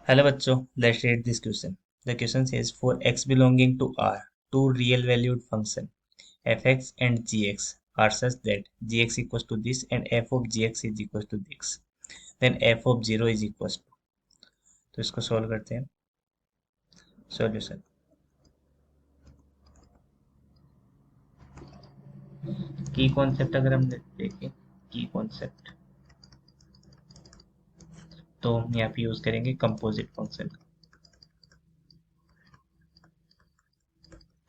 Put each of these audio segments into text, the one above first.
Hello bachcho, let's read this question. The question says for x belonging to R, two real valued function fx and gx are such that gx equals to this and f of gx is equals to this. Then f of 0 is equals to. तो इसको solve करते हैं. Solution. की concept अगर हम देखें, की concept तो हम यहाँ पे यूज करेंगे कंपोजिट फंक्शन.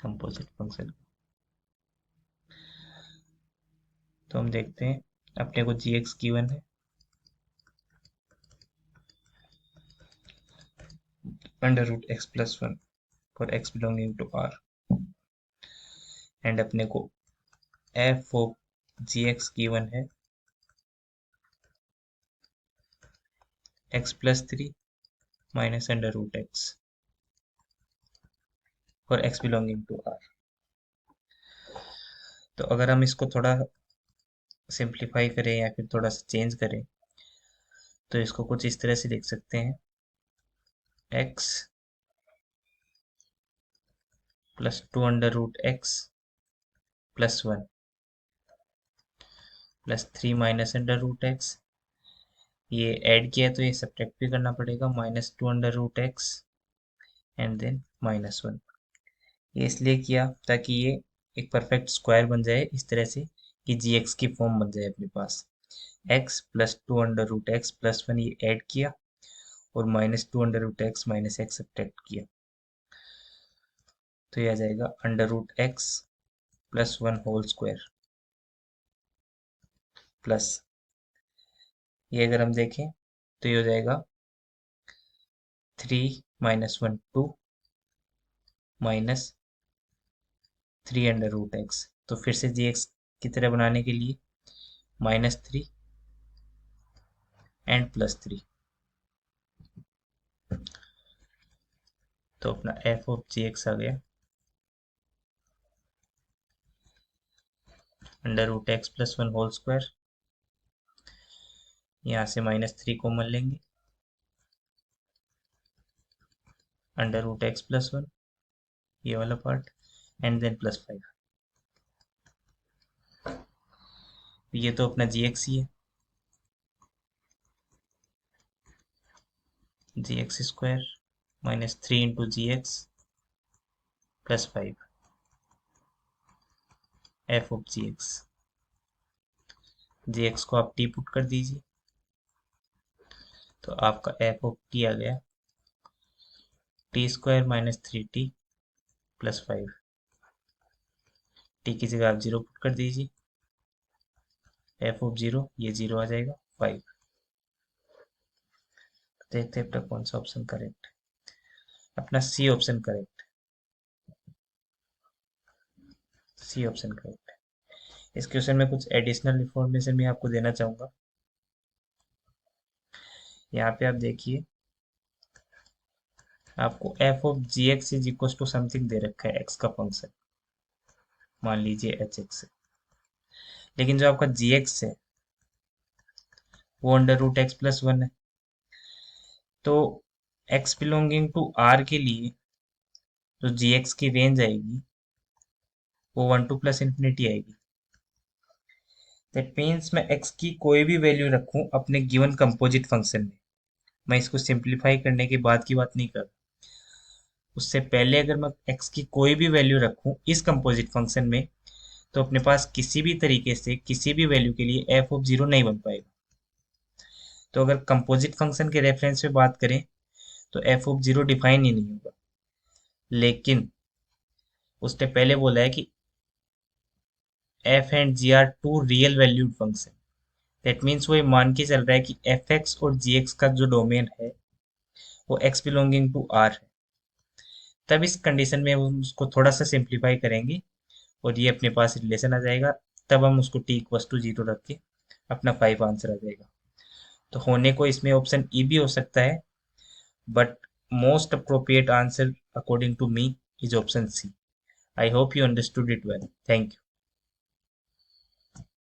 कंपोजिट फंक्शन तो हम देखते हैं अपने को gx गिवन है under root x plus one for X belonging to R and अपने को F of ji X given है X plus three minus under root X for X belonging to R. तो अगर हम इसको थोड़ा सिंप्लीफाई करें या फिर थोड़ा सा चेंज करें तो इसको कुछ इस तरह से लिख सकते हैं x plus two under root x plus one plus three minus under root x. ये ऐड किया तो ये सब्ट्रैक्ट भी करना पड़ेगा minus two under root x and then minus one. ये इसलिए किया ताकि ये एक परफेक्ट स्क्वायर बन जाए इस तरह से कि जी एक्स की फॉर्म बन जाए अपने पास. X plus two under root x plus one ये ऐड किया और minus two under root X minus X subtract किया तो ये आ जाएगा under root x plus one whole square plus ये अगर हम देखें तो ये हो जाएगा three minus one two minus three under root X. तो फिर से जी एक्स की तरह बनाने के लिए minus three and plus three. तो अपना एफ ऑफ जी एक्स आ गया under root x plus one whole square. यहाँ से माइनस थ्री कॉमन लेंगे under root x plus one ये वाला part and then plus five. ये तो अपना जी एक्स ही है g x square minus three into g x plus five F of ji x को आप टी पुट कर दीजिए तो आपका एफ ऑफ टी आ गया T square minus three T plus five. T की जगह आप जीरो पुट कर दीजिए एफ ऑफ जीरो ये जीरो आ जाएगा फाइव. देखते हैं अपना कौन सा ऑप्शन करेक्ट. अपना C option correct. C option correct है. इस क्वेश्चन में कुछ एडिशनल इंफॉर्मेशन भी आपको देना चाहूंगा. यहाँ पे आप देखिए आपको f of ji x is equal to something दे रखा है एक्स का फंक्शन मान लीजिए एच एक्स है. लेकिन जो आपका जी एक्स है वो under root x plus one है. तो एक्स बिलोंगिंग टू आर के लिए जो जी एक्स की रेंज आएगी वो वन टू प्लस इन्फिनिटी आएगी. दैट मीन्स मैं एक्स की कोई भी वैल्यू रखूं अपने गिवन कंपोजिट फंक्शन में. मैं इसको सिंप्लीफाई करने के बाद की बात नहीं कर रहा. उससे पहले अगर मैं एक्स की कोई भी वैल्यू रखूं इस कंपोजिट फंक्शन में तो अपने पास किसी भी तरीके से किसी भी वैल्यू के लिए एफ ऑफ जीरो नहीं बन पाएगा. तो अगर कंपोजिट फंक्शन के रेफरेंस में बात करें तो एफ ऑफ जीरो डिफाइन ही नहीं होगा. लेकिन उसने पहले बोला है कि f and g are two real valued function. That means वो ये मान के चल रहा है कि एफ एक्स और जी एक्स का जो डोमेन है वो एक्स बिलोंगिंग टू आर है. तब इस कंडीशन में हम उसको थोड़ा सा सिंप्लीफाई करेंगे और ये अपने पास रिलेशन आ जाएगा. तब हम उसको टी इक्वस टू जीरो रख के अपना फाइव आंसर आ जाएगा. तो होने को इसमें ऑप्शन ई भी हो सकता है but most appropriate answer according to me is option C. I hope you understood it well. Thank you.